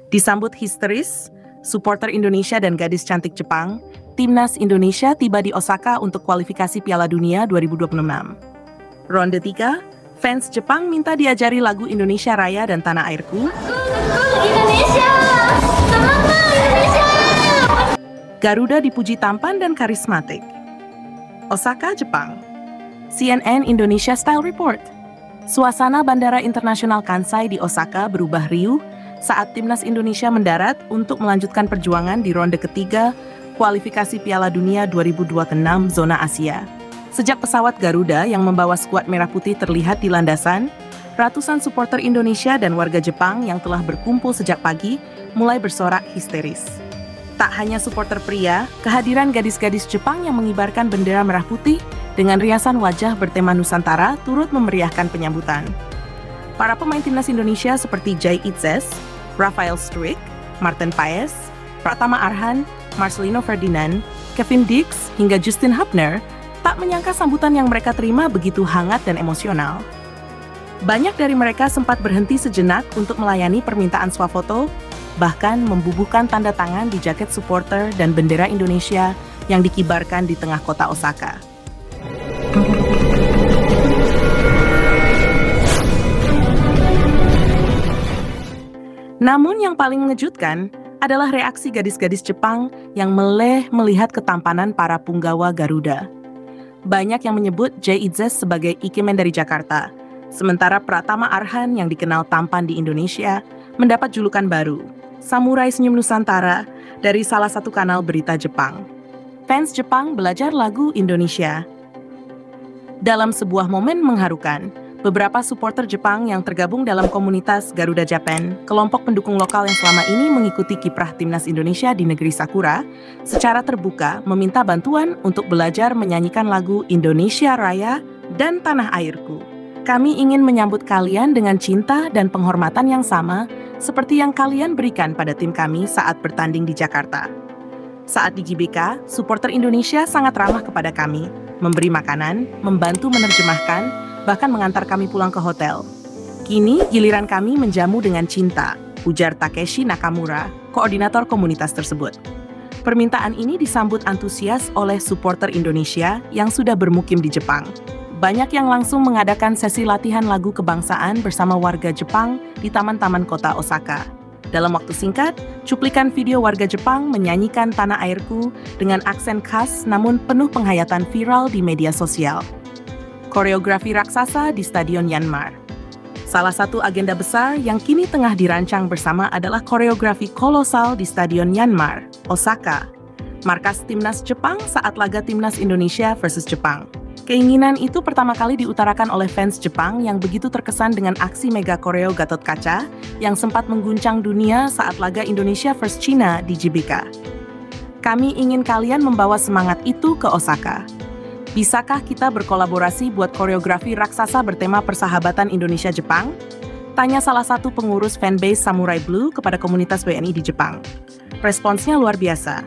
Disambut histeris, supporter Indonesia dan gadis cantik Jepang, Timnas Indonesia tiba di Osaka untuk kualifikasi Piala Dunia 2026. Ronde 3, fans Jepang minta diajari lagu Indonesia Raya dan Tanah Airku. Indonesia! Semangat Indonesia! Garuda dipuji tampan dan karismatik. Osaka, Jepang. CNN Indonesia Style Report. Suasana Bandara Internasional Kansai di Osaka berubah riuh saat Timnas Indonesia mendarat untuk melanjutkan perjuangan di ronde ketiga kualifikasi Piala Dunia 2026 zona Asia. Sejak pesawat Garuda yang membawa skuad merah putih terlihat di landasan, ratusan supporter Indonesia dan warga Jepang yang telah berkumpul sejak pagi mulai bersorak histeris. Tak hanya supporter pria, kehadiran gadis-gadis Jepang yang mengibarkan bendera merah putih dengan riasan wajah bertema Nusantara turut memeriahkan penyambutan. Para pemain timnas Indonesia seperti Jay Itzes, Rafael Struijk, Martin Paes, Pratama Arhan, Marcelino Ferdinand, Kevin Dix, hingga Justin Hubner tak menyangka sambutan yang mereka terima begitu hangat dan emosional. Banyak dari mereka sempat berhenti sejenak untuk melayani permintaan swafoto, bahkan membubuhkan tanda tangan di jaket supporter dan bendera Indonesia yang dikibarkan di tengah kota Osaka. Namun yang paling mengejutkan adalah reaksi gadis-gadis Jepang yang meleh melihat ketampanan para punggawa Garuda. Banyak yang menyebut Jay Itzes sebagai ikemen dari Jakarta, sementara Pratama Arhan yang dikenal tampan di Indonesia mendapat julukan baru, Samurai Senyum Nusantara, dari salah satu kanal berita Jepang. Fans Jepang belajar lagu Indonesia. Dalam sebuah momen mengharukan, beberapa supporter Jepang yang tergabung dalam komunitas Garuda Japan, kelompok pendukung lokal yang selama ini mengikuti kiprah Timnas Indonesia di negeri Sakura, secara terbuka meminta bantuan untuk belajar menyanyikan lagu Indonesia Raya dan Tanah Airku. Kami ingin menyambut kalian dengan cinta dan penghormatan yang sama seperti yang kalian berikan pada tim kami saat bertanding di Jakarta. Saat di GBK, supporter Indonesia sangat ramah kepada kami, memberi makanan, membantu menerjemahkan, bahkan mengantar kami pulang ke hotel. Kini, giliran kami menjamu dengan cinta, ujar Takeshi Nakamura, koordinator komunitas tersebut. Permintaan ini disambut antusias oleh supporter Indonesia yang sudah bermukim di Jepang. Banyak yang langsung mengadakan sesi latihan lagu kebangsaan bersama warga Jepang di taman-taman kota Osaka. Dalam waktu singkat, cuplikan video warga Jepang menyanyikan Tanah Airku dengan aksen khas namun penuh penghayatan viral di media sosial. Koreografi raksasa di Stadion Yanmar. Salah satu agenda besar yang kini tengah dirancang bersama adalah koreografi kolosal di Stadion Yanmar, Osaka, markas Timnas Jepang saat laga Timnas Indonesia versus Jepang. Keinginan itu pertama kali diutarakan oleh fans Jepang yang begitu terkesan dengan aksi mega koreo Gatot Kaca yang sempat mengguncang dunia saat laga Indonesia vs China di GBK. Kami ingin kalian membawa semangat itu ke Osaka. Bisakah kita berkolaborasi buat koreografi raksasa bertema persahabatan Indonesia-Jepang? Tanya salah satu pengurus fanbase Samurai Blue kepada komunitas WNI di Jepang. Responsnya luar biasa.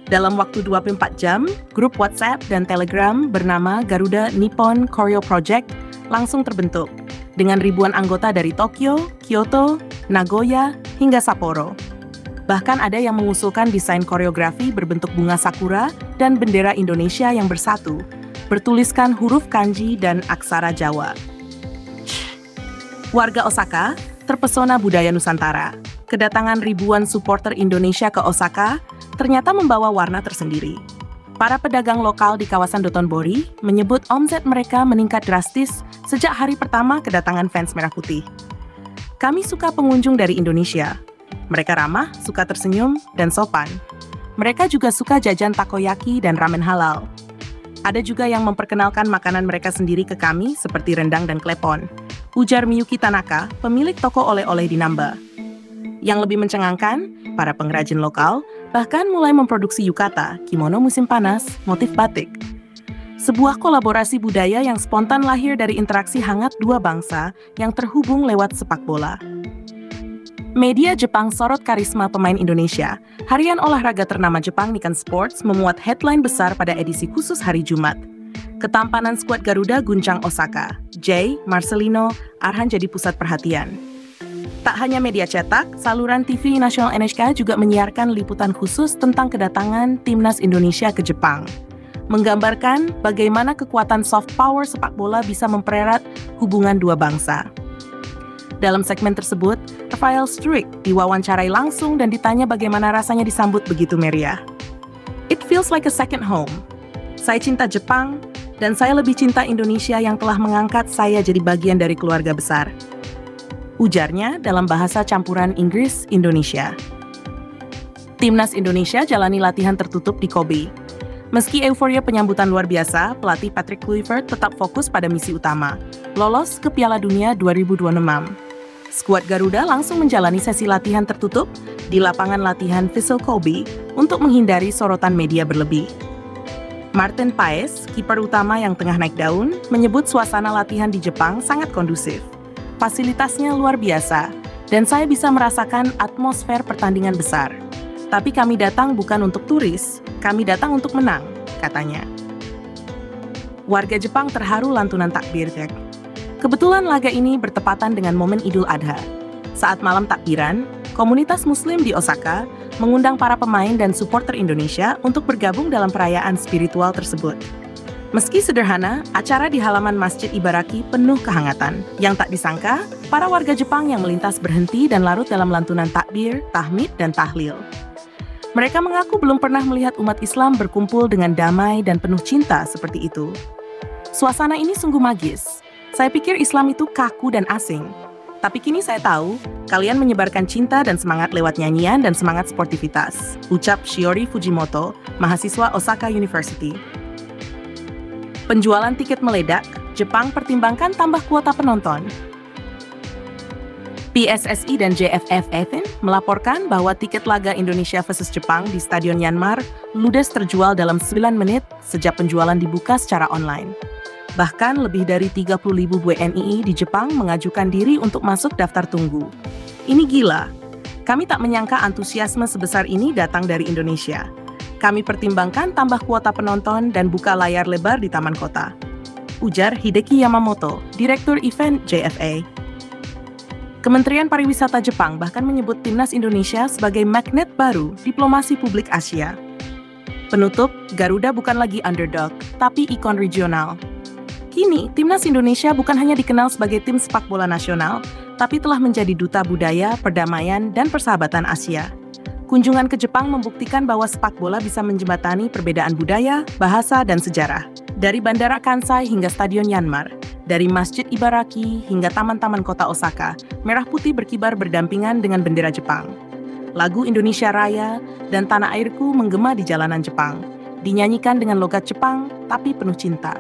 Dalam waktu 24 jam, grup WhatsApp dan Telegram bernama Garuda Nippon Choreo Project langsung terbentuk, dengan ribuan anggota dari Tokyo, Kyoto, Nagoya, hingga Sapporo. Bahkan ada yang mengusulkan desain koreografi berbentuk bunga sakura dan bendera Indonesia yang bersatu, bertuliskan huruf kanji dan aksara Jawa. Warga Osaka terpesona budaya Nusantara. Kedatangan ribuan supporter Indonesia ke Osaka ternyata membawa warna tersendiri. Para pedagang lokal di kawasan Dotonbori menyebut omset mereka meningkat drastis sejak hari pertama kedatangan fans Merah Putih. Kami suka pengunjung dari Indonesia. Mereka ramah, suka tersenyum, dan sopan. Mereka juga suka jajan takoyaki dan ramen halal. Ada juga yang memperkenalkan makanan mereka sendiri ke kami seperti rendang dan klepon, ujar Miyuki Tanaka, pemilik toko oleh-oleh di Namba. Yang lebih mencengangkan, para pengrajin lokal bahkan mulai memproduksi yukata, kimono musim panas, motif batik. Sebuah kolaborasi budaya yang spontan lahir dari interaksi hangat dua bangsa yang terhubung lewat sepak bola. Media Jepang sorot karisma pemain Indonesia. Harian olahraga ternama Jepang Nikkei Sports memuat headline besar pada edisi khusus hari Jumat. Ketampanan skuad Garuda guncang Osaka. Jay, Marcelino, Arhan jadi pusat perhatian. Tak hanya media cetak, saluran TV nasional NHK juga menyiarkan liputan khusus tentang kedatangan Timnas Indonesia ke Jepang, menggambarkan bagaimana kekuatan soft power sepak bola bisa mempererat hubungan dua bangsa. Dalam segmen tersebut, Rafael Struijk diwawancarai langsung dan ditanya bagaimana rasanya disambut begitu meriah. It feels like a second home. Saya cinta Jepang, dan saya lebih cinta Indonesia yang telah mengangkat saya jadi bagian dari keluarga besar, ujarnya dalam bahasa campuran Inggris-Indonesia. Timnas Indonesia jalani latihan tertutup di Kobe. Meski euforia penyambutan luar biasa, pelatih Patrick Kluivert tetap fokus pada misi utama, lolos ke Piala Dunia 2026. Skuad Garuda langsung menjalani sesi latihan tertutup di lapangan latihan Vissel Kobe untuk menghindari sorotan media berlebih. Martin Paes, kiper utama yang tengah naik daun, menyebut suasana latihan di Jepang sangat kondusif. Fasilitasnya luar biasa, dan saya bisa merasakan atmosfer pertandingan besar. Tapi kami datang bukan untuk turis, kami datang untuk menang, katanya. Warga Jepang terharu lantunan takbir. Kebetulan laga ini bertepatan dengan momen Idul Adha. Saat malam takbiran, komunitas Muslim di Osaka mengundang para pemain dan supporter Indonesia untuk bergabung dalam perayaan spiritual tersebut. Meski sederhana, acara di halaman Masjid Ibaraki penuh kehangatan. Yang tak disangka, para warga Jepang yang melintas berhenti dan larut dalam lantunan takbir, tahmid, dan tahlil. Mereka mengaku belum pernah melihat umat Islam berkumpul dengan damai dan penuh cinta seperti itu. Suasana ini sungguh magis. Saya pikir Islam itu kaku dan asing. Tapi kini saya tahu, kalian menyebarkan cinta dan semangat lewat nyanyian dan semangat sportivitas, ucap Shiori Fujimoto, mahasiswa Osaka University. Penjualan tiket meledak, Jepang pertimbangkan tambah kuota penonton. PSSI dan JFF melaporkan bahwa tiket laga Indonesia vs Jepang di Stadion Yanmar ludes terjual dalam 9 menit sejak penjualan dibuka secara online. Bahkan lebih dari 30.000 WNI di Jepang mengajukan diri untuk masuk daftar tunggu. Ini gila. Kami tak menyangka antusiasme sebesar ini datang dari Indonesia. Kami pertimbangkan tambah kuota penonton dan buka layar lebar di taman kota, ujar Hideki Yamamoto, Direktur Event JFA. Kementerian Pariwisata Jepang bahkan menyebut Timnas Indonesia sebagai magnet baru diplomasi publik Asia. Penutup, Garuda bukan lagi underdog, tapi ikon regional. Kini, Timnas Indonesia bukan hanya dikenal sebagai tim sepak bola nasional, tapi telah menjadi duta budaya, perdamaian, dan persahabatan Asia. Kunjungan ke Jepang membuktikan bahwa sepak bola bisa menjembatani perbedaan budaya, bahasa, dan sejarah. Dari Bandara Kansai hingga Stadion Yanmar, dari Masjid Ibaraki hingga taman-taman kota Osaka, merah putih berkibar berdampingan dengan bendera Jepang. Lagu Indonesia Raya dan Tanah Airku menggema di jalanan Jepang, dinyanyikan dengan logat Jepang tapi penuh cinta.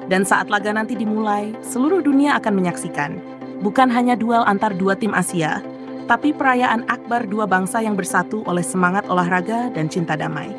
Dan saat laga nanti dimulai, seluruh dunia akan menyaksikan, bukan hanya duel antar dua tim Asia, tapi perayaan akbar dua bangsa yang bersatu oleh semangat olahraga dan cinta damai.